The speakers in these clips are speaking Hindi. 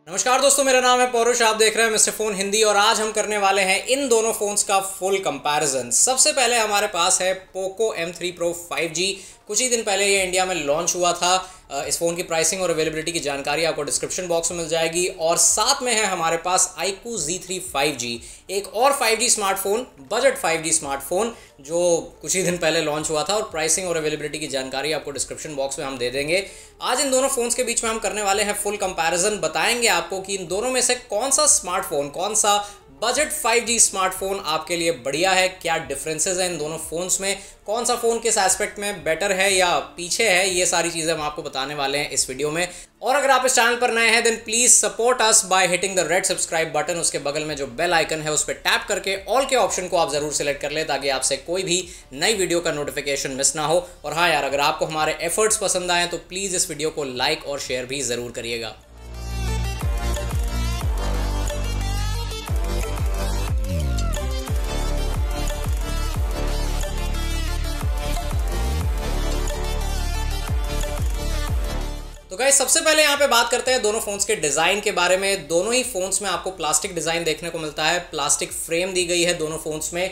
नमस्कार दोस्तों, मेरा नाम है पौरुष। आप देख रहे हैं मिस्टर फोन हिंदी और आज हम करने वाले हैं इन दोनों फ़ोन्स का फुल कंपैरिजन। सबसे पहले हमारे पास है पोको M3 Pro 5G। कुछ ही दिन पहले ये इंडिया में लॉन्च हुआ था। इस फ़ोन की प्राइसिंग और अवेलेबिलिटी की जानकारी आपको डिस्क्रिप्शन बॉक्स में मिल जाएगी। और साथ में है हमारे पास iQOO Z3 5G, एक और 5G smartphone, budget 5G smartphone जो कुछ ही दिन पहले लॉन्च हुआ था। और प्राइसिंग और अवेलेबिलिटी की जानकारी आपको डिस्क्रिप्शन बॉक्स में हम दे देंगे। आज इन दोनों फ़ोन्स के बीच में हम करने वाले हैं फुल कंपैरिजन। बताएंगे आपको कि इन दोनों में से कौन सा स्मार्टफोन, कौन सा बजट 5G स्मार्टफोन आपके लिए बढ़िया है, क्या डिफरेंसेस हैं इन दोनों फ़ोन्स में, कौन सा फ़ोन किस एस्पेक्ट में बेटर है या पीछे है, ये सारी चीज़ें हम आपको बताने वाले हैं इस वीडियो में। और अगर आप इस चैनल पर नए हैं then please support us by hitting the red subscribe button. उसके बगल में जो बेल आइकन है उस पर टैप करके ऑल के ऑप्शन को आप ज़रूर सेलेक्ट कर ले ताकि आपसे कोई भी नई वीडियो का नोटिफिकेशन मिस ना हो। और हाँ यार, अगर आपको हमारे एफर्ट्स पसंद आए तो प्लीज़ इस वीडियो को लाइक और शेयर भी ज़रूर करिएगा। तो गाइस, सबसे पहले यहाँ पे बात करते हैं दोनों फोन्स के डिज़ाइन के बारे में। दोनों ही फोन्स में आपको प्लास्टिक डिज़ाइन देखने को मिलता है। प्लास्टिक फ्रेम दी गई है दोनों फोन्स में।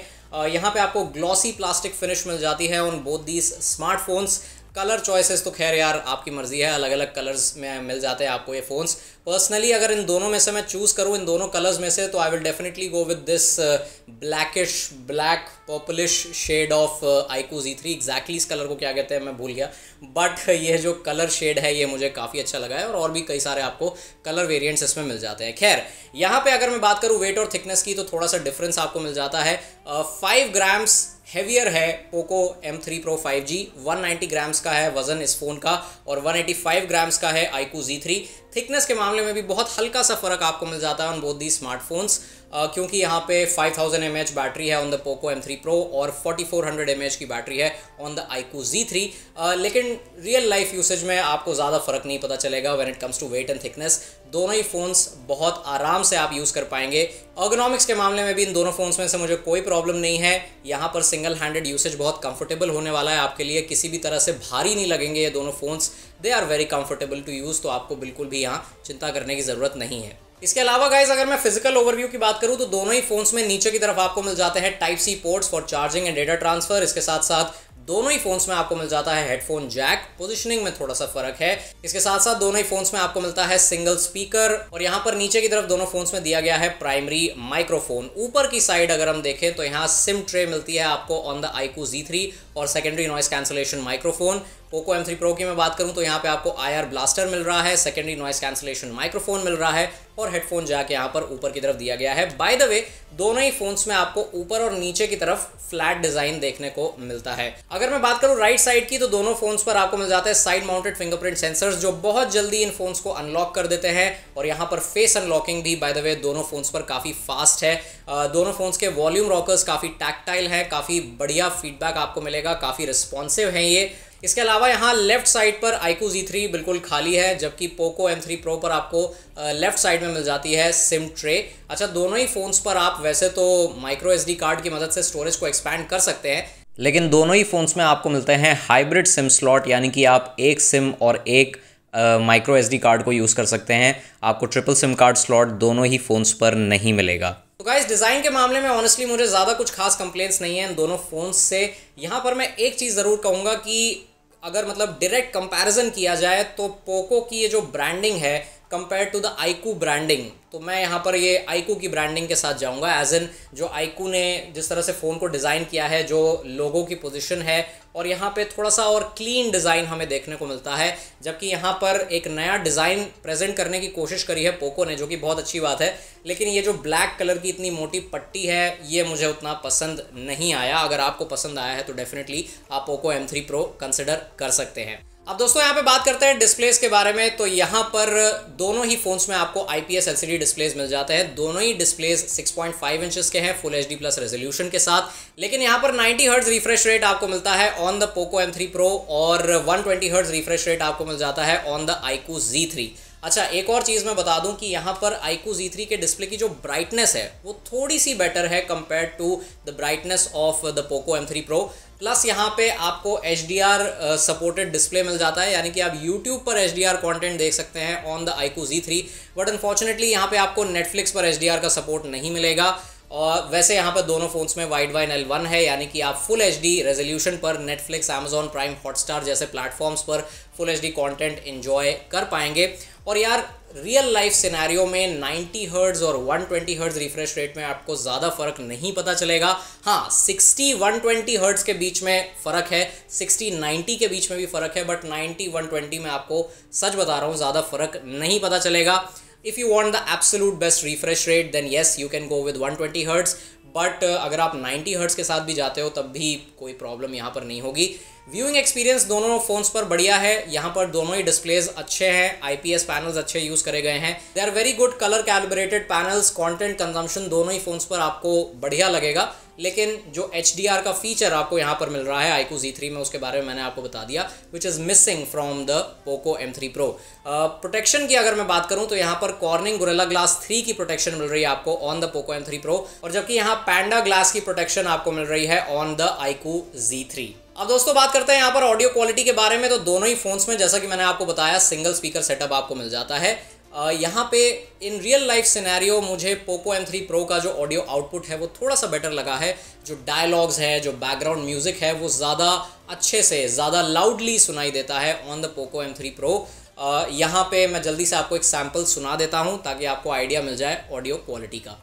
यहाँ पे आपको ग्लॉसी प्लास्टिक फिनिश मिल जाती है on both these smartphones. Colour choices तो खैर यार आपकी मर्जी है, अलग अलग कलर्स में मिल जाते हैं आपको ये फ़ोन्स। पर्सनली अगर इन दोनों में से मैं चूज़ करूँ, इन दोनों कलर्स में से, तो I will definitely go with this blackish black purplish shade of iQOO Z3। Exactly इस कलर को क्या कहते हैं मैं भूल गया, बट ये जो कलर शेड है ये मुझे काफ़ी अच्छा लगा है। और भी कई सारे आपको कलर वेरिएंट्स इसमें मिल जाते हैं। खैर, यहाँ पे अगर मैं बात करूँ वेट और थिकनेस की तो थोड़ा सा डिफरेंस आपको मिल जाता है। 5 ग्राम्स हेवियर है Poco M3 Pro 5G। 190 grams का है वज़न इस फ़ोन का और 185 ग्राम्स का है iQOO Z3। थिकनेस के मामले में भी बहुत हल्का सा फ़र्क आपको मिल जाता है ऑन बोथ दी स्मार्टफोन्स, क्योंकि यहाँ पे 5000 mAh बैटरी है on the Poco M3 Pro और 4400 mAh की बैटरी है ऑन द iQOO Z3। लेकिन रियल लाइफ यूसेज में आपको ज़्यादा फ़र्क नहीं पता चलेगा when it comes to weight and thickness. दोनों ही फ़ोन्स बहुत आराम से आप यूज़ कर पाएंगे। अर्गोनॉमिक्स के मामले में भी इन दोनों फ़ोन्स में से मुझे कोई प्रॉब्लम नहीं है। यहाँ पर सिंगल हैंडेड यूसेज बहुत कंफर्टेबल होने वाला है आपके लिए, किसी भी तरह से भारी नहीं लगेंगे ये दोनों phones. They are very comfortable to use, तो आपको बिल्कुल भी यहाँ चिंता करने की ज़रूरत नहीं है। इसके अलावा गाइज अगर मैं फिजिकल ओवरव्यू की बात करूँ तो दोनों ही फ़ोन्स में नीचे की तरफ आपको मिल जाते हैं type C ports for charging and data transfer. इसके साथ साथ दोनों ही फोन्स में आपको मिल जाता है हेडफोन जैक। पोजिशनिंग में थोड़ा सा फर्क है। इसके साथ साथ दोनों ही फोन्स में आपको मिलता है सिंगल स्पीकर और यहाँ पर नीचे की तरफ दोनों फोन्स में दिया गया है प्राइमरी माइक्रोफोन। ऊपर की साइड अगर हम देखें तो यहाँ सिम ट्रे मिलती है आपको ऑन द iQOO Z3 और secondary noise cancellation microphone. Poco M3 Pro की मैं बात करूं तो यहाँ पे आपको IR ब्लास्टर मिल रहा है, सेकेंडरी नॉइस कैंसलेशन माइक्रोफोन मिल रहा है और हेडफोन जैक यहाँ पर ऊपर की तरफ दिया गया है। बाय द वे, दोनों ही फोन्स में आपको ऊपर और नीचे की तरफ फ्लैट डिजाइन देखने को मिलता है। अगर मैं बात करूं राइट साइड की तो दोनों फोन्स पर आपको मिल जाता है साइड माउंटेड फिंगरप्रिंट सेंसर्स जो बहुत जल्दी इन फोन्स को अनलॉक कर देते हैं। और यहाँ पर फेस अनलॉकिंग भी बाय द वे दोनों फोन्स पर काफ़ी फास्ट है। दोनों फोन्स के वॉल्यूम रॉकर्स काफ़ी टैक्टाइल हैं, काफ़ी बढ़िया फीडबैक आपको मिलेगा, काफ़ी रिस्पॉन्सिव हैं ये। इसके अलावा यहाँ लेफ्ट साइड पर iQOO Z3 बिल्कुल खाली है, जबकि पोको M3 Pro पर आपको लेफ्ट साइड में मिल जाती है सिम ट्रे। अच्छा, दोनों ही फ़ोन्स पर आप वैसे तो माइक्रो SD कार्ड की मदद से स्टोरेज को एक्सपैंड कर सकते हैं, लेकिन दोनों ही फ़ोन्स में आपको मिलते हैं हाइब्रिड सिम स्लॉट, यानी कि आप एक सिम और एक माइक्रो SD कार्ड को यूज़ कर सकते हैं। आपको ट्रिपल सिम कार्ड स्लॉट दोनों ही फ़ोन्स पर नहीं मिलेगा। तो गाइस, डिज़ाइन के मामले में ऑनेस्टली मुझे ज़्यादा कुछ खास कंप्लेंट्स नहीं है इन दोनों फ़ोन्स से। यहाँ पर मैं एक चीज़ ज़रूर कहूँगा कि अगर मतलब डायरेक्ट कंपैरिजन किया जाए तो पोको की ये जो ब्रांडिंग है compare to the iQOO branding, तो मैं यहाँ पर ये iQOO की ब्रांडिंग के साथ जाऊँगा। एज इन जो iQOO ने जिस तरह से फ़ोन को डिज़ाइन किया है, जो लोगो की पोजीशन है, और यहाँ पे थोड़ा सा और क्लीन डिज़ाइन हमें देखने को मिलता है। जबकि यहाँ पर एक नया डिज़ाइन प्रेजेंट करने की कोशिश करी है पोको ने, जो कि बहुत अच्छी बात है। लेकिन ये जो ब्लैक कलर की इतनी मोटी पट्टी है ये मुझे उतना पसंद नहीं आया। अगर आपको पसंद आया है तो डेफिनेटली आप पोको M3 Pro कंसिडर कर सकते हैं। अब दोस्तों यहाँ पे बात करते हैं डिस्प्लेस के बारे में। तो यहाँ पर दोनों ही फ़ोन्स में आपको IPS LCD डिस्प्लेस मिल जाते हैं। दोनों ही डिस्प्लेस 6.5 इंचेस के हैं फुल HD प्लस रेजोल्यूशन के साथ। लेकिन यहाँ पर 90 हर्ट्ज रिफ्रेश रेट आपको मिलता है on the Poco M3 Pro और 120 हर्ट्ज रिफ्रेश रेट आपको मिल जाता है ऑन द iQOO Z3। अच्छा, एक और चीज़ मैं बता दूं कि यहाँ पर iQOO Z3 के डिस्प्ले की जो ब्राइटनेस है वो थोड़ी सी बेटर है compare to the brightness of the Poco M3 Pro। Plus यहाँ पे आपको HDR सपोर्टेड डिस्प्ले मिल जाता है, यानी कि आप YouTube पर HDR कंटेंट देख सकते हैं on the iQOO Z3। But unfortunately यहाँ पे आपको Netflix पर HDR का सपोर्ट नहीं मिलेगा। और वैसे यहाँ पर दोनों फ़ोन्स में वाइड वाइन L1 है, यानी कि आप फुल HD रेजोल्यूशन पर नेटफ्लिक्स, Amazon प्राइम, हॉटस्टार जैसे प्लेटफॉर्म्स पर फुल HD कंटेंट एंजॉय कर पाएंगे। और यार रियल लाइफ सिनेरियो में 90 हर्ट्ज़ और 120 हर्ट्ज़ रिफ्रेश रेट में आपको ज़्यादा फ़र्क नहीं पता चलेगा। हाँ, 60-120 हर्ट्ज़ के बीच में फ़र्क है, 60-90 के बीच में भी फ़र्क है, बट 90-120 में आपको सच बता रहा हूँ ज़्यादा फ़र्क नहीं पता चलेगा। If you want the absolute best refresh rate, then yes, you can go with 120 hertz. But अगर आप 90 हर्ट्ज़ के साथ भी जाते हो तब भी कोई प्रॉब्लम यहाँ पर नहीं होगी। व्यूइंग एक्सपीरियंस दोनों फ़ोन्स पर बढ़िया है। यहाँ पर दोनों ही डिस्प्लेज अच्छे हैं, IPS पैनल्स अच्छे यूज़ करे गए हैं। They are very good colour calibrated panels. Content consumption दोनों ही फ़ोन्स पर आपको बढ़िया लगेगा, लेकिन जो HDR का फीचर आपको यहाँ पर मिल रहा है iQOO Z3 में, उसके बारे में मैंने आपको बता दिया, which is missing from the Poco M3 Pro। Protection की अगर मैं बात करूँ तो यहाँ पर कॉर्निंग गोरिल्ला ग्लास 3 की प्रोटेक्शन मिल रही है आपको on the Poco M3 Pro, और जबकि यहाँ पैंडा ग्लास की प्रोटेक्शन आपको मिल रही है ऑन द iQOO Z3। अब दोस्तों बात करते हैं यहाँ पर ऑडियो क्वालिटी के बारे में। तो दोनों ही फ़ोन्स में, जैसा कि मैंने आपको बताया, सिंगल स्पीकर सेटअप आपको मिल जाता है। यहाँ पे इन रियल लाइफ सिनेरियो मुझे पोको M3 Pro का जो ऑडियो आउटपुट है वो थोड़ा सा बेटर लगा है। जो डायलॉग्स है, जो बैकग्राउंड म्यूज़िक है, वो ज़्यादा अच्छे से, ज़्यादा लाउडली सुनाई देता है on the Poco M3 Pro। यहाँ पे मैं जल्दी से आपको एक सैम्पल सुना देता हूँ ताकि आपको आइडिया मिल जाए ऑडियो क्वालिटी का।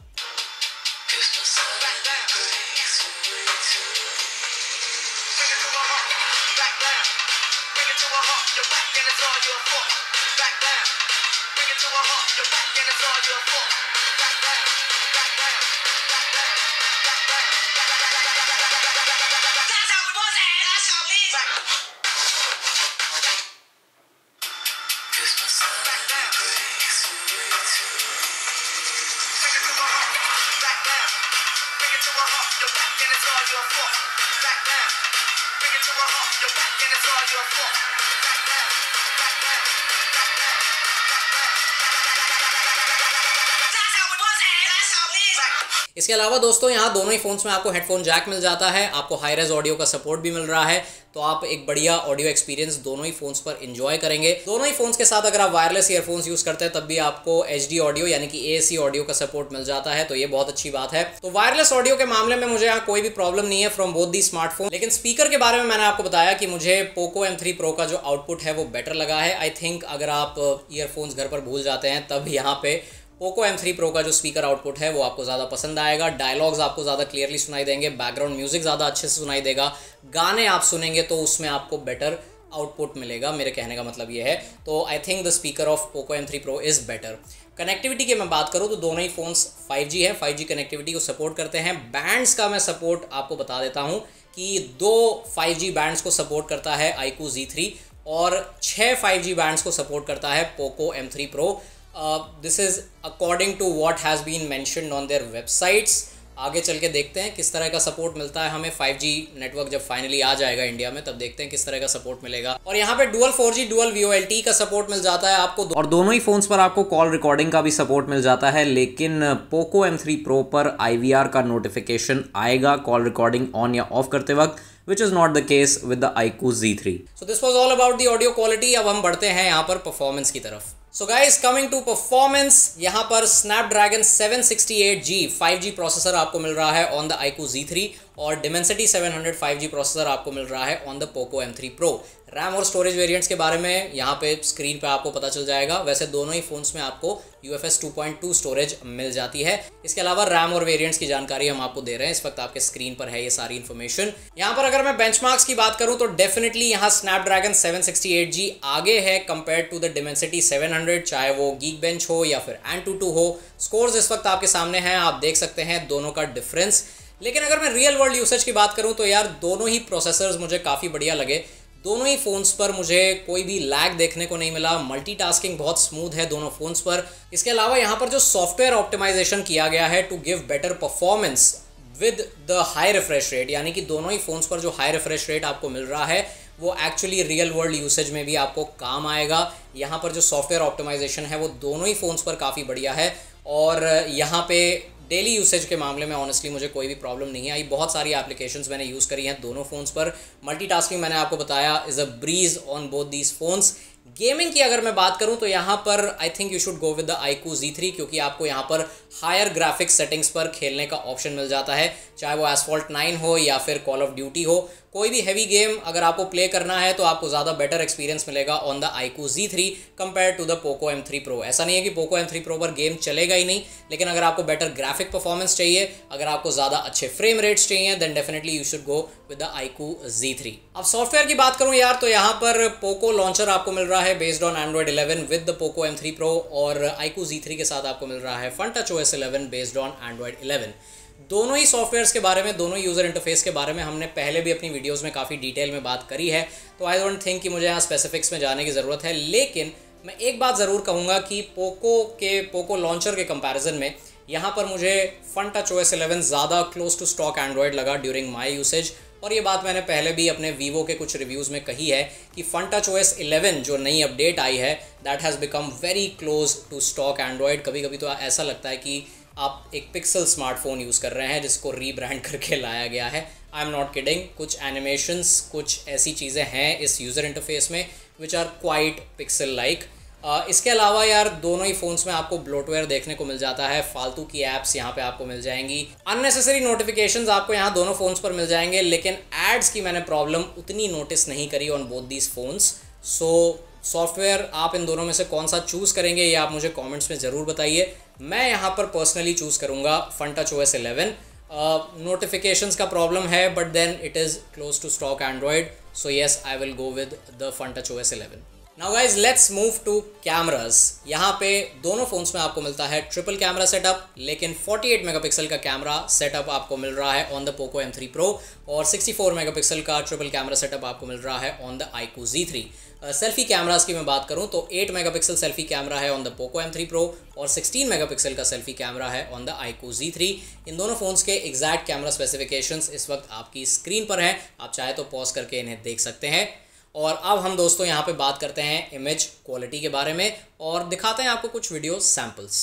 इसके अलावा दोस्तों यहाँ दोनों ही फ़ोन्स में आपको हेडफोन जैक मिल जाता है, आपको हाई रेज ऑडियो का सपोर्ट भी मिल रहा है, तो आप एक बढ़िया ऑडियो एक्सपीरियंस दोनों ही फ़ोन्स पर एंजॉय करेंगे। दोनों ही फ़ोन्स के साथ अगर आप वायरलेस ईयरफोन्स यूज़ करते हैं तब भी आपको HD ऑडियो यानी कि AAC ऑडियो का सपोर्ट मिल जाता है, तो ये बहुत अच्छी बात है। तो वायरलेस ऑडियो के मामले में मुझे यहाँ कोई भी प्रॉब्लम नहीं है फ्रॉम बोथ दी स्मार्टफोन। लेकिन स्पीकर के बारे में मैंने आपको बताया कि मुझे पोको M3 Pro का जो आउटपुट है वो बेटर लगा है। आई थिंक अगर आप ईयरफोन्स घर पर भूल जाते हैं तब यहाँ पे पोको M3 Pro का जो स्पीकर आउटपुट है वो आपको ज़्यादा पसंद आएगा। डायलॉग्स आपको ज़्यादा क्लियरली सुनाई देंगे, बैकग्राउंड म्यूजिक ज़्यादा अच्छे से सुनाई देगा, गाने आप सुनेंगे तो उसमें आपको बेटर आउटपुट मिलेगा, मेरे कहने का मतलब ये है। तो I think the speaker of Poco M3 Pro is better. Connectivity की मैं बात करूँ तो दोनों ही फ़ोन्स 5G है, 5G कनेक्टिविटी को सपोर्ट करते हैं। बैंड्स का मैं सपोर्ट आपको बता देता हूँ कि 2 5G बैंड्स को सपोर्ट करता है iQOO Z3 और 6 5G बैंड्स को सपोर्ट करता है Poco M3 Pro। This is according to what has been mentioned on their websites. आगे चल के देखते हैं किस तरह का सपोर्ट मिलता है हमें। 5G नेटवर्क जब फाइनली आ जाएगा इंडिया में तब देखते हैं किस तरह का सपोर्ट मिलेगा। और यहाँ पे डुअल 4G डुअल VoLTE का सपोर्ट मिल जाता है आपको, और दोनों ही फ़ोन्स पर आपको कॉल रिकॉर्डिंग का भी सपोर्ट मिल जाता है। लेकिन पोको M3 Pro पर IVR का नोटिफिकेशन आएगा कॉल रिकॉर्डिंग ऑन या ऑफ करते वक्त, which is not the case with the iQOO Z3. So this was all about the audio quality। अब हम बढ़ते हैं यहाँ पर परफॉर्मेंस की तरफ। So guys, coming to performance, यहाँ पर Snapdragon 768G 5G प्रोसेसर आपको मिल रहा है ऑन द iQOO Z3 और Dimensity 700 5G प्रोसेसर आपको मिल रहा है on the Poco M3 Pro। RAM और स्टोरेज वेरिएंट्स के बारे में यहाँ पे स्क्रीन पे आपको पता चल जाएगा। वैसे दोनों ही फ़ोन्स में आपको UFS 2.2 स्टोरेज मिल जाती है। इसके अलावा रैम और वेरिएंट्स की जानकारी हम आपको दे रहे हैं, इस वक्त आपके स्क्रीन पर है ये सारी इन्फॉर्मेशन। यहाँ पर अगर मैं बेंचमार्क्स की बात करूँ तो डेफिनेटली यहाँ Snapdragon 768G आगे है कंपेयर टू द Dimensity 700, चाहे वो Geekbench हो या फिर Antutu हो। स्कोर्स इस वक्त आपके सामने हैं, आप देख सकते हैं दोनों का डिफरेंस। लेकिन अगर मैं रियल वर्ल्ड यूसेज की बात करूँ तो यार दोनों ही प्रोसेसर्स मुझे काफ़ी बढ़िया लगे। दोनों ही फ़ोन्स पर मुझे कोई भी लैग देखने को नहीं मिला। मल्टीटास्किंग बहुत स्मूथ है दोनों फ़ोन्स पर। इसके अलावा यहाँ पर जो सॉफ्टवेयर ऑप्टिमाइजेशन किया गया है to give better performance with the high refresh rate, यानी कि दोनों ही फ़ोन्स पर जो हाई रिफ्रेश रेट आपको मिल रहा है वो एक्चुअली रियल वर्ल्ड यूसेज में भी आपको काम आएगा। यहाँ पर जो सॉफ्टवेयर ऑप्टिमाइजेशन है वो दोनों ही फ़ोन्स पर काफ़ी बढ़िया है। और यहाँ पे डेली यूसेज के मामले में ऑनेस्टली मुझे कोई भी प्रॉब्लम नहीं आई। बहुत सारी एप्लीकेशंस मैंने यूज़ करी हैं दोनों फ़ोन्स पर। मल्टीटास्किंग मैंने आपको बताया is a breeze on both these phones. Gaming की अगर मैं बात करूं तो यहाँ पर आई think you should go with the iQOO Z3, क्योंकि आपको यहाँ पर हायर ग्राफिक्स सेटिंग्स पर खेलने का ऑप्शन मिल जाता है, चाहे वो एसफॉल्ट 9 हो या फिर कॉल ऑफ ड्यूटी हो। कोई भी हैवी गेम अगर आपको प्ले करना है तो आपको ज़्यादा बेटर एक्सपीरियंस मिलेगा on the iQOO Z3 compare to the Poco M3 Pro। ऐसा नहीं है कि पोको M3 Pro पर गेम चलेगा ही नहीं, लेकिन अगर आपको बेटर ग्राफिक परफॉर्मेंस चाहिए, अगर आपको ज़्यादा अच्छे फ्रेम रेट्स चाहिए, then definitely you should go with the iQOO Z3। अब सॉफ्टवेयर की बात करूँ यार, तो यहाँ पर पोको लॉन्चर आपको मिल रहा है based on Android 11 with the Poco M3 Pro, और iQOO Z3 के साथ आपको मिल रहा है FunTouchOS 11 बेस्ड ऑन Android 11। दोनों ही सॉफ्टवेयर्स के बारे में, दोनों ही यूज़र इंटरफेस के बारे में हमने पहले भी अपनी वीडियोस में काफ़ी डिटेल में बात करी है, तो आई डोंट थिंक कि मुझे यहाँ स्पेसिफिक्स में जाने की ज़रूरत है। लेकिन मैं एक बात ज़रूर कहूँगा कि पोको लॉन्चर के कंपैरिजन में यहाँ पर मुझे FunTouchOS 11 ज़्यादा क्लोज टू स्टॉक एंड्रॉयड लगा ड्यूरिंग माई यूसेज। और ये बात मैंने पहले भी अपने वीवो के कुछ रिव्यूज़ में कही है कि FunTouchOS 11 जो नई अपडेट आई है, that has become very close to stock Android. कभी कभी तो ऐसा लगता है कि आप एक पिक्सल स्मार्टफोन यूज़ कर रहे हैं जिसको रीब्रांड करके लाया गया है। I am not kidding. कुछ एनिमेशंस, कुछ ऐसी चीज़ें हैं इस यूज़र इंटरफेस में which are quite pixel like. इसके अलावा यार दोनों ही फ़ोन्स में आपको ब्लोटवेयर देखने को मिल जाता है, फालतू की ऐप्स यहाँ पे आपको मिल जाएंगी, अननेसेसरी नोटिफिकेशंस आपको यहाँ दोनों फ़ोन्स पर मिल जाएंगे। लेकिन एड्स की मैंने प्रॉब्लम उतनी नोटिस नहीं करी on both these phones. So software आप इन दोनों में से कौन सा चूज़ करेंगे ये आप मुझे कमेंट्स में ज़रूर बताइए। मैं यहाँ पर पर्सनली चूज़ करूँगा FunTouchOS 11। नोटिफिकेशंस का प्रॉब्लम है, but then it is close to stock Android, so yes I will go with the FunTouchOS 11। Now guys let's move to cameras. यहाँ पे दोनों फ़ोन्स में आपको मिलता है ट्रिपल कैमरा सेटअप, लेकिन 48 मेगापिक्सल का कैमरा सेटअप आपको मिल रहा है on the Poco M3 Pro, और 64 मेगापिक्सल का ट्रिपल कैमरा सेटअप आपको मिल रहा है on the iQOO Z3। Selfie cameras की मैं बात करूँ तो 8 मेगापिक्सल सेल्फी कैमरा है on the Poco M3 Pro और 16 मेगापिक्सल का सेल्फी कैमरा है ऑन द iQOO Z3। इन दोनों फ़ोन्स के एग्जैक्ट कैमरा स्पेसिफिकेशंस इस वक्त आपकी स्क्रीन पर हैं, आप चाहे तो पॉज करके इन्हें देख सकते हैं। और अब हम दोस्तों यहाँ पे बात करते हैं इमेज क्वालिटी के बारे में और दिखाते हैं आपको कुछ वीडियो सैम्पल्स।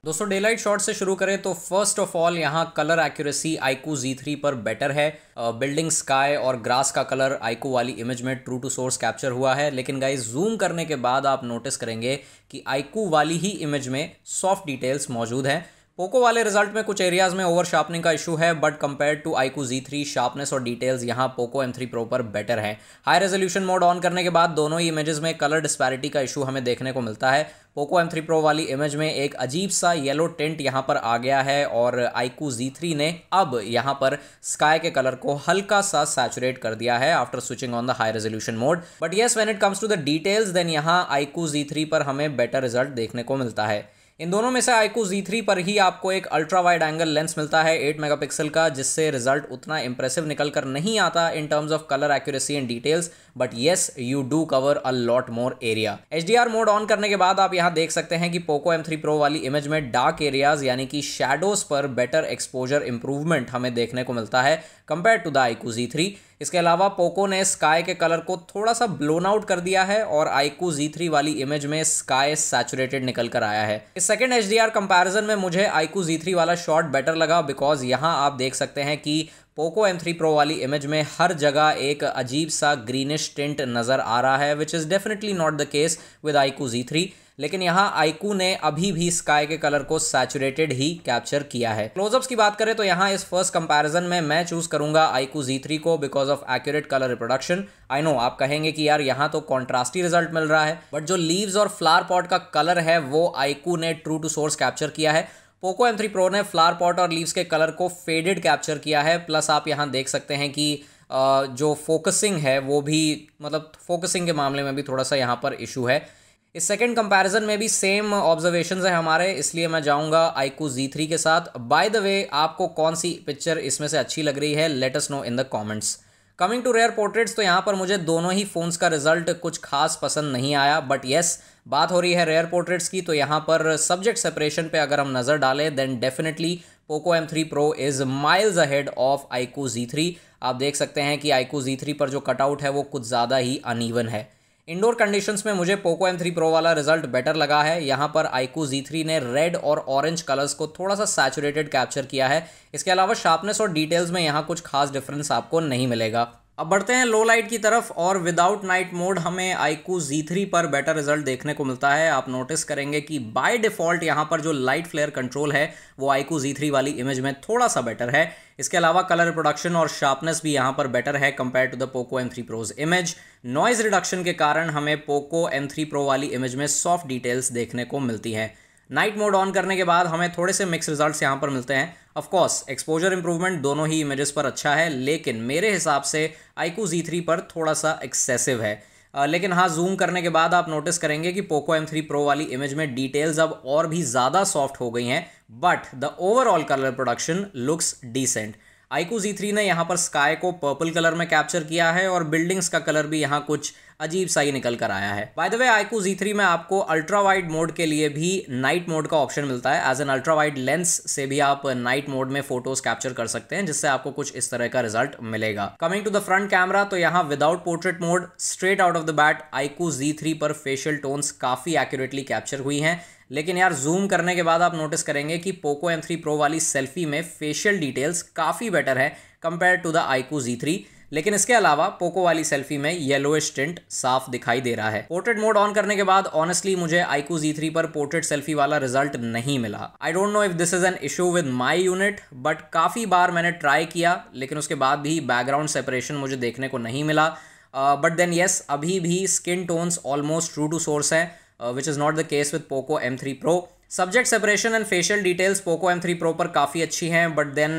दोस्तों डे लाइट शॉट से शुरू करें तो फर्स्ट ऑफ ऑल यहाँ कलर एक्यूरेसी iQOO Z3 पर बेटर है। बिल्डिंग, स्काई और ग्रास का कलर iQOO वाली इमेज में ट्रू टू सोर्स कैप्चर हुआ है, लेकिन गाइस जूम करने के बाद आप नोटिस करेंगे कि iQOO वाली ही इमेज में सॉफ्ट डिटेल्स मौजूद हैं। पोको वाले रिजल्ट में कुछ एरियाज में ओवर शार्पनिंग का इशू है, but compare to iQOO Z3 sharpness और डिटेल्स यहाँ पोको M3 Pro पर बेटर है। हाई रेजोल्यूशन मोड ऑन करने के बाद दोनों ही इमेजेस में कलर डिस्पैरिटी का इशू हमें देखने को मिलता है। पोको M3 Pro वाली इमेज में एक अजीब सा येलो टिंट यहाँ पर आ गया है और iQOO Z3 ने अब यहाँ पर स्काई के कलर को हल्का सा सैचुरेट कर दिया है after switching on the high resolution mode. But yes when it comes to the details then यहाँ iQOO Z3 पर हमें बेटर रिजल्ट देखने को मिलता है। इन दोनों में से iQOO Z3 पर ही आपको एक अल्ट्रा वाइड एंगल लेंस मिलता है 8 मेगापिक्सल का, जिससे रिजल्ट उतना इंप्रेसिव निकल कर नहीं आता in terms of colour accuracy and details, but yes you do cover a lot more area. HDR mode on करने के बाद आप यहाँ देख सकते हैं कि पोको M3 Pro वाली इमेज में डार्क एरियाज यानी कि शैडोज पर बेटर एक्सपोजर इंप्रूवमेंट हमें देखने को मिलता है compare to the iQOO Z3। इसके अलावा पोको ने स्काई के कलर को थोड़ा सा ब्लोन आउट कर दिया है और iQOO Z3 वाली इमेज में स्काई सैचुरेटेड निकल कर आया है। इस सेकंड HDR कंपैरिजन में मुझे iQOO Z3 वाला शॉट बेटर लगा, बिकॉज यहाँ आप देख सकते हैं कि पोको M3 Pro वाली इमेज में हर जगह एक अजीब सा ग्रीनिश टिंट नज़र आ रहा है, which is definitely not the case with iQOO Z3। लेकिन यहाँ iQOO ने अभी भी स्काई के कलर को सैचुरेटेड ही कैप्चर किया है। क्लोजअप्स की बात करें तो यहाँ इस फर्स्ट कंपैरिजन में मैं चूज करूंगा iQOO Z3 को because of accurate colour reproduction. I know आप कहेंगे कि यार यहाँ तो कॉन्ट्रास्टी रिजल्ट मिल रहा है, बट जो लीव्स और फ्लावर पॉट का कलर है वो iQOO ने ट्रू टू सोर्स कैप्चर किया है। पोको M3 Pro ने फ्लावर पॉट और लीव्स के कलर को फेडेड कैप्चर किया है। प्लस आप यहाँ देख सकते हैं कि जो फोकसिंग है वो भी, मतलब फोकसिंग के मामले में भी थोड़ा सा यहाँ पर इशू है। इस सेकंड कंपैरिजन में भी सेम ऑब्जर्वेशंस है हमारे, इसलिए मैं जाऊंगा iQOO Z3 के साथ। बाय द वे आपको कौन सी पिक्चर इसमें से अच्छी लग रही है, let us know in the comments. Coming to rear portraits तो यहाँ पर मुझे दोनों ही फ़ोन्स का रिजल्ट कुछ खास पसंद नहीं आया, बट येस बात हो रही है रेयर पोर्ट्रेट्स की तो यहाँ पर सब्जेक्ट सेपरेशन पे अगर हम नज़र डालें then definitely Poco M3 Pro is miles ahead of iQOO Z3। आप देख सकते हैं कि iQOO Z3 पर जो कटआउट है वो कुछ ज़्यादा ही अनइवन है। इंडोर कंडीशंस में मुझे पोको M3 Pro वाला रिजल्ट बेटर लगा है। यहाँ पर iQOO Z3 ने रेड और ऑरेंज कलर्स को थोड़ा सा सैचुरेटेड कैप्चर किया है। इसके अलावा शार्पनेस और डिटेल्स में यहाँ कुछ खास डिफरेंस आपको नहीं मिलेगा। अब बढ़ते हैं लो लाइट की तरफ, और विदाउट नाइट मोड हमें iQOO Z3 पर बेटर रिजल्ट देखने को मिलता है। आप नोटिस करेंगे कि बाय डिफ़ॉल्ट यहाँ पर जो लाइट फ्लेयर कंट्रोल है वो iQOO Z3 वाली इमेज में थोड़ा सा बेटर है। इसके अलावा कलर रिप्रोडक्शन और शार्पनेस भी यहाँ पर बेटर है compare to the Poco M3 Pro's image. Noise reduction के कारण हमें पोको M3 Pro वाली इमेज में सॉफ्ट डिटेल्स देखने को मिलती हैं। नाइट मोड ऑन करने के बाद हमें थोड़े से मिक्स रिजल्ट्स यहाँ पर मिलते हैं। ऑफ कोर्स एक्सपोजर इंप्रूवमेंट दोनों ही इमेजेस पर अच्छा है, लेकिन मेरे हिसाब से iQOO Z3 पर थोड़ा सा एक्सेसिव है। लेकिन हाँ, जूम करने के बाद आप नोटिस करेंगे कि पोको M3 Pro वाली इमेज में डिटेल्स अब और भी ज़्यादा सॉफ्ट हो गई हैं, but the overall colour production looks decent. iQOO Z3 ने यहाँ पर स्काई को पर्पल कलर में कैप्चर किया है और बिल्डिंग्स का कलर भी यहाँ कुछ अजीब सा ही निकल कर आया है। By the way, iQOO Z3 में आपको अल्ट्रा वाइड मोड के लिए भी नाइट मोड का ऑप्शन मिलता है। As an ultra wide lens से भी आप नाइट मोड में फोटोज कैप्चर कर सकते हैं, जिससे आपको कुछ इस तरह का रिजल्ट मिलेगा। Coming to the front camera, तो यहाँ without portrait mode straight out of the bat iQOO Z3 पर फेशियल टोन्स काफ़ी एक्यूरेटली कैप्चर हुई हैं। लेकिन यार, जूम करने के बाद आप नोटिस करेंगे कि पोको M3 Pro वाली सेल्फी में फेशियल डिटेल्स काफ़ी बेटर है compare to the iQOO Z3। लेकिन इसके अलावा पोको वाली सेल्फी में येलोइश टिंट साफ दिखाई दे रहा है। पोर्ट्रेट मोड ऑन करने के बाद ऑनेस्टली मुझे iQOO Z3 पर पोर्ट्रेट सेल्फी वाला रिजल्ट नहीं मिला। I don't know if this is an issue with my unit, but काफ़ी बार मैंने ट्राई किया, लेकिन उसके बाद भी बैकग्राउंड सेपरेशन मुझे देखने को नहीं मिला। बट देन येस, अभी भी skin tones almost true to source हैं, which is not the case with Poco M3 Pro. Subject separation and facial details Poco M3 Pro पर काफ़ी अच्छी हैं, बट देन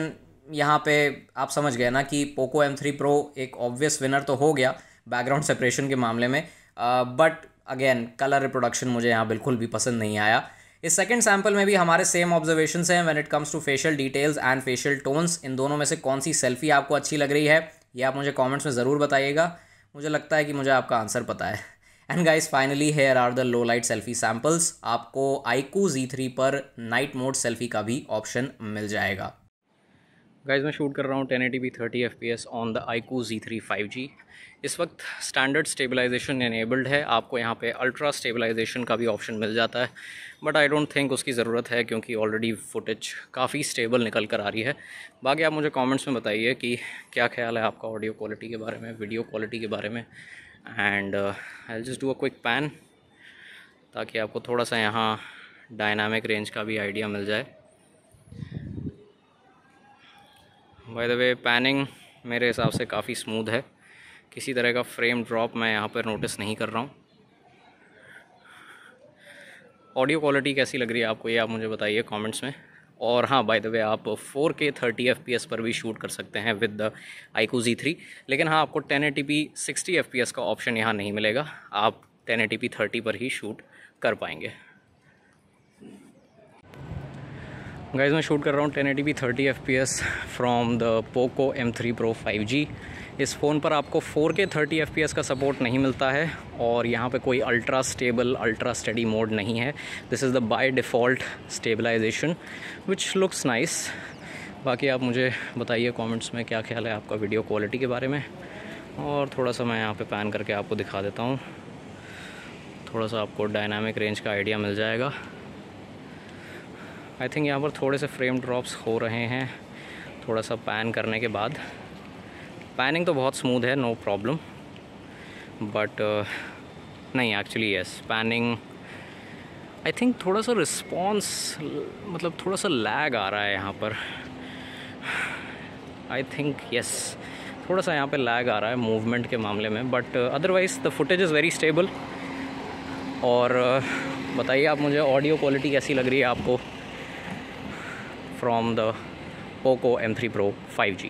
यहाँ पे आप समझ गए ना कि पोको M3 Pro एक ऑब्वियस विनर तो हो गया बैकग्राउंड सेपरेशन के मामले में, बट अगेन कलर रिप्रोडक्शन मुझे यहाँ बिल्कुल भी पसंद नहीं आया। इस सेकंड सैम्पल में भी हमारे सेम ऑब्जर्वेशंस हैं when it comes to facial details and facial tones. इन दोनों में से कौन सी सेल्फी आपको अच्छी लग रही है, ये आप मुझे कॉमेंट्स में ज़रूर बताइएगा। मुझे लगता है कि मुझे आपका आंसर पता है। And guys, finally here are the low light selfie samples. आपको iQOO Z3 पर नाइट मोड सेल्फी का भी ऑप्शन मिल जाएगा। गाइस, मैं शूट कर रहा हूँ 1080p 30 fps on the iQOO Z3 5G। इस वक्त स्टैंडर्ड स्टेबलाइजेशन एनेबल्ड है। आपको यहाँ पे अल्ट्रा स्टेबलाइजेशन का भी ऑप्शन मिल जाता है, बट आई डोंट थिंक उसकी ज़रूरत है क्योंकि ऑलरेडी फुटेज काफ़ी स्टेबल निकल कर आ रही है। बाकी आप मुझे कमेंट्स में बताइए कि क्या ख्याल है आपका ऑडियो क्वालिटी के बारे में, वीडियो क्वालिटी के बारे में। And I will just do a quick pan ताकि आपको थोड़ा सा यहाँ डायनामिक रेंज का भी आइडिया मिल जाए। बाय द वे, पैनिंग मेरे हिसाब से काफ़ी स्मूथ है, किसी तरह का फ्रेम ड्रॉप मैं यहाँ पर नोटिस नहीं कर रहा हूँ। ऑडियो क्वालिटी कैसी लग रही है आपको, ये आप मुझे बताइए कमेंट्स में। और हाँ, बाय द वे, आप 4K 30 fps पर भी शूट कर सकते हैं विद द iQOO Z3। लेकिन हाँ, आपको 1080p 60 fps का ऑप्शन यहाँ नहीं मिलेगा। आप 1080p 30 पर ही शूट कर पाएंगे। गाइस, मैं शूट कर रहा हूँ 1080p 30 fps from the Poco M3 Pro 5G। इस फ़ोन पर आपको 4K 30 fps का सपोर्ट नहीं मिलता है, और यहाँ पे कोई ultra stable, ultra study mode नहीं है। This is the by default stabilization which looks nice. बाकी आप मुझे बताइए कमेंट्स में क्या ख्याल है आपका वीडियो क्वालिटी के बारे में। और थोड़ा सा मैं यहाँ पे पैन करके आपको दिखा देता हूँ, थोड़ा सा आपको डायनामिक रेंज का आइडिया मिल जाएगा। आई थिंक यहाँ पर थोड़े से फ्रेम ड्रॉप्स हो रहे हैं थोड़ा सा पैन करने के बाद। पैनिंग तो बहुत स्मूथ है, नो प्रॉब्लम, बट नहीं, actually yes, panning I think थोड़ा सा रिस्पॉन्स, मतलब थोड़ा सा लैग आ रहा है यहाँ पर। आई थिंक यस, थोड़ा सा यहाँ पे लैग आ रहा है मूवमेंट के मामले में, but otherwise the footage is very stable. और बताइए आप मुझे ऑडियो क्वालिटी कैसी लग रही है आपको from the Poco M3 Pro 5G।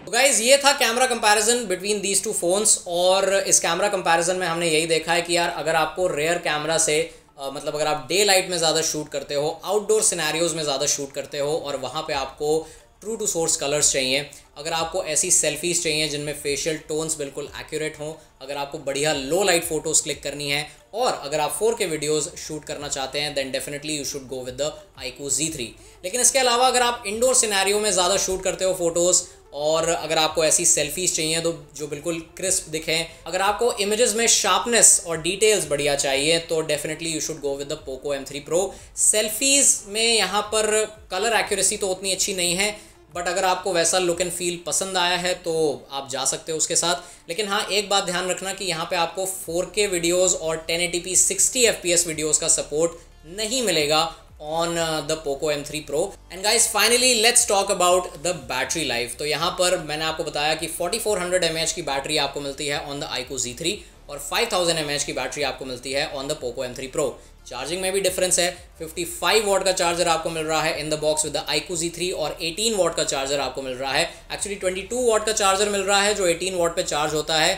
तो गाइज़, ये था camera comparison between these two phones. और इस कैमरा कंपैरिजन में हमने यही देखा है कि यार, अगर आपको रेयर कैमरा से मतलब अगर आप डे लाइट में ज़्यादा शूट करते हो, आउटडोर सिनेरियोज़ में ज़्यादा शूट करते हो, और वहाँ पे आपको ट्रू टू सोर्स कलर्स चाहिए, अगर आपको ऐसी सेल्फीज़ चाहिए जिनमें फेशियल टोन्स बिल्कुल एक्यूरेट हों, अगर आपको बढ़िया लो लाइट फ़ोटोज़ क्लिक करनी है और अगर आप 4K वीडियोस शूट करना चाहते हैं then definitely you should go with the iQOO Z3। लेकिन इसके अलावा अगर आप इंडोर सिनेरियो में ज़्यादा शूट करते हो फ़ोटोज़, और अगर आपको ऐसी सेल्फीज़ चाहिए तो जो बिल्कुल क्रिस्प दिखें, अगर आपको इमेजेस में शार्पनेस और डिटेल्स बढ़िया चाहिए तो definitely you should go with the Poco M3 Pro। Selfies में यहाँ पर कलर एक्यूरेसी तो उतनी अच्छी नहीं है, बट अगर आपको वैसा लुक एंड फील पसंद आया है तो आप जा सकते हो उसके साथ। लेकिन हाँ, एक बात ध्यान रखना कि यहाँ पे आपको 4K वीडियोस और 1080p 60 fps वीडियोस का सपोर्ट नहीं मिलेगा on the Poco M3 Pro। And guys finally let's talk about the battery life. तो यहाँ पर मैंने आपको बताया कि 4400 mAh की बैटरी आपको मिलती है ऑन द iQOO Z3 और 5000 mAh की बैटरी आपको मिलती है on the Poco M3 Pro। Charging में भी डिफरेंस है, 55 वॉट का चार्जर आपको मिल रहा है in the box with the iQOO Z3 और 18 वॉट का चार्जर आपको मिल रहा है, एक्चुअली 22 वॉट का चार्जर मिल रहा है जो 18 वॉट पे चार्ज होता है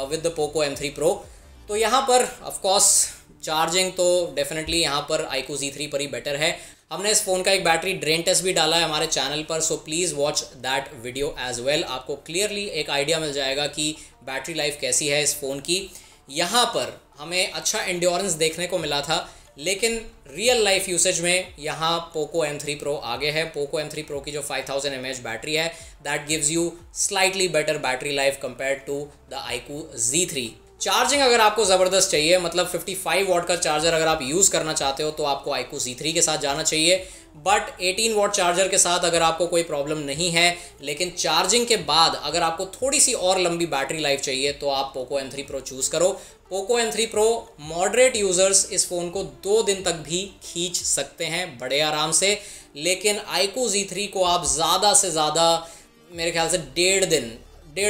with the Poco M3 Pro। तो यहाँ पर ऑफकोर्स चार्जिंग तो डेफिनेटली यहाँ पर iQOO Z3 पर ही बेटर है। हमने इस फ़ोन का एक बैटरी ड्रेन टेस्ट भी डाला है हमारे चैनल पर, so please watch that video as well. आपको क्लियरली एक आइडिया मिल जाएगा कि बैटरी लाइफ कैसी है इस फ़ोन की। यहाँ पर हमें अच्छा एंड्योरेंस देखने को मिला था, लेकिन रियल लाइफ यूसेज में यहाँ पोको M3 Pro आगे है। पोको M3 Pro की जो 5000 mAh बैटरी है that gives you slightly better battery life compared to the iQOO Z3। Charging अगर आपको ज़बरदस्त चाहिए, मतलब 55 वॉट का चार्जर अगर आप यूज़ करना चाहते हो तो आपको iQOO Z3 के साथ जाना चाहिए। बट 18 वॉट चार्जर के साथ अगर आपको कोई प्रॉब्लम नहीं है, लेकिन चार्जिंग के बाद अगर आपको थोड़ी सी और लंबी बैटरी लाइफ चाहिए तो आप पोको M3 Pro चूज़ करो। Poco M3 Pro moderate users इस फ़ोन को 2 दिन तक भी खींच सकते हैं बड़े आराम से, लेकिन iQOO Z3 को आप ज़्यादा से ज़्यादा मेरे ख्याल से डेढ़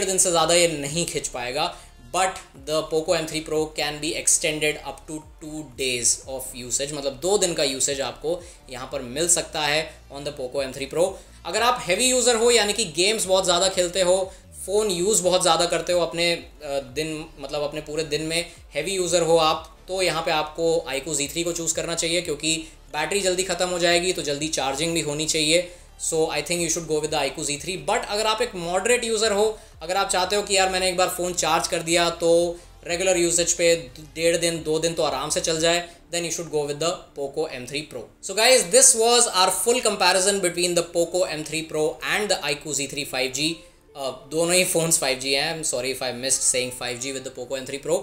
दिन से ज़्यादा ये नहीं खींच पाएगा। But the Poco M3 Pro can be extended up to 2 days of usage, मतलब 2 दिन का यूसेज आपको यहाँ पर मिल सकता है on the Poco M3 Pro। अगर आप हैवी यूज़र हो, यानी कि गेम्स बहुत ज़्यादा खेलते हो, फ़ोन यूज़ बहुत ज़्यादा करते हो अपने दिन, मतलब अपने पूरे दिन में हैवी यूज़र हो आप, तो यहाँ पे आपको iQOO Z3 को चूज़ करना चाहिए क्योंकि बैटरी जल्दी ख़त्म हो जाएगी तो जल्दी चार्जिंग भी होनी चाहिए। So I think you should go with the iQOO Z3। But अगर आप एक मॉडरेट यूज़र हो, अगर आप चाहते हो कि यार मैंने एक बार फ़ोन चार्ज कर दिया तो रेगुलर यूसेज पे 1.5 दिन 2 दिन तो आराम से चल जाए, then you should go with the Poco M3 Pro. So guys, this was our full comparison between the Poco M3 Pro and the iQOO Z3 5G. दोनों ही फ़ोन्स 5G हैं, I'm sorry if I missed saying 5G with the Poco M3 Pro.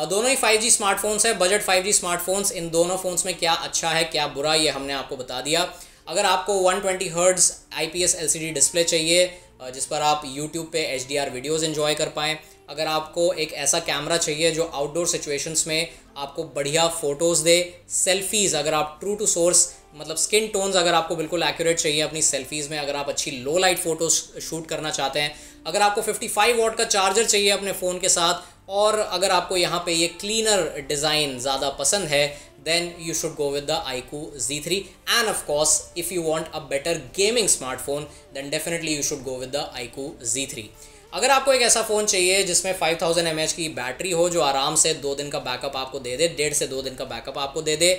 दोनों ही 5G स्मार्टफोन्स हैं, बजट 5G स्मार्टफोन्स। इन दोनों फ़ोन्स में क्या अच्छा है क्या बुरा ये हमने आपको बता दिया। अगर आपको 120 Hz IPS LCD डिस्प्ले चाहिए जिस पर आप YouTube पे HDR वीडियोज़ एंजॉय कर पाएँ, अगर आपको एक ऐसा कैमरा चाहिए जो आउटडोर सिचुएशंस में आपको बढ़िया फ़ोटोज़ दे, सेल्फीज़ अगर आप ट्रू टू सोर्स, मतलब स्किन टोन्स अगर आपको बिल्कुल एक्यूरेट चाहिए अपनी सेल्फीज़ में, अगर आप अच्छी लो लाइट फ़ोटोज़ शूट करना चाहते हैं, अगर आपको 55 वॉट का चार्जर चाहिए अपने फ़ोन के साथ, और अगर आपको यहाँ पे ये क्लीनर डिज़ाइन ज़्यादा पसंद है, then you should go with the iQOO Z3। and of course if you want a better gaming smartphone then definitely you should go with the iQOO Z3। अगर आपको एक ऐसा फ़ोन चाहिए जिसमें 5000 mAh की बैटरी हो जो आराम से 2 दिन का बैकअप आपको दे दे, 1.5 से 2 दिन का बैकअप आपको दे दे,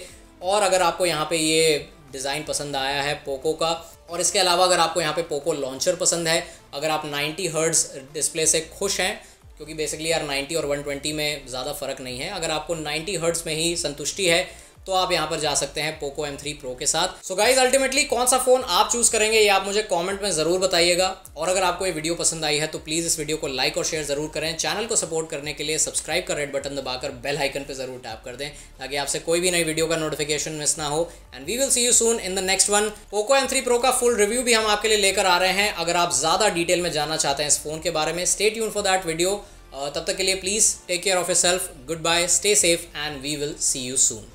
और अगर आपको यहाँ पे ये डिज़ाइन पसंद आया है पोको का, और इसके अलावा अगर आपको यहाँ पे पोको लॉन्चर पसंद है, अगर आप 90 Hz डिस्प्ले से खुश हैं, क्योंकि बेसिकली यार 90 और 120 में ज़्यादा फ़र्क नहीं है, अगर आपको 90 Hz में ही संतुष्टि है तो आप यहाँ पर जा सकते हैं पोको M3 Pro के साथ। सो गाइज अल्टीमेटली कौन सा फ़ोन आप चूज़ करेंगे ये आप मुझे कमेंट में ज़रूर बताइएगा, और अगर आपको ये वीडियो पसंद आई है तो प्लीज़ इस वीडियो को लाइक और शेयर ज़रूर करें। चैनल को सपोर्ट करने के लिए सब्सक्राइब का रेड बटन दबाकर बेल आइकन पर ज़रूर टैप कर दें ताकि आपसे कोई भी नई वीडियो का नोटिफिकेशन मिस ना हो। And we will see you soon in the next one. Poco M3 Pro का फुल रिव्यू भी हम आपके लिए लेकर आ रहे हैं। अगर आप ज़्यादा डिटेल में जानना चाहते हैं इस फ़ोन के बारे में, stay tune for that video. तब तक के लिए please take care of yourself, good bye, stay safe, and we will see you soon.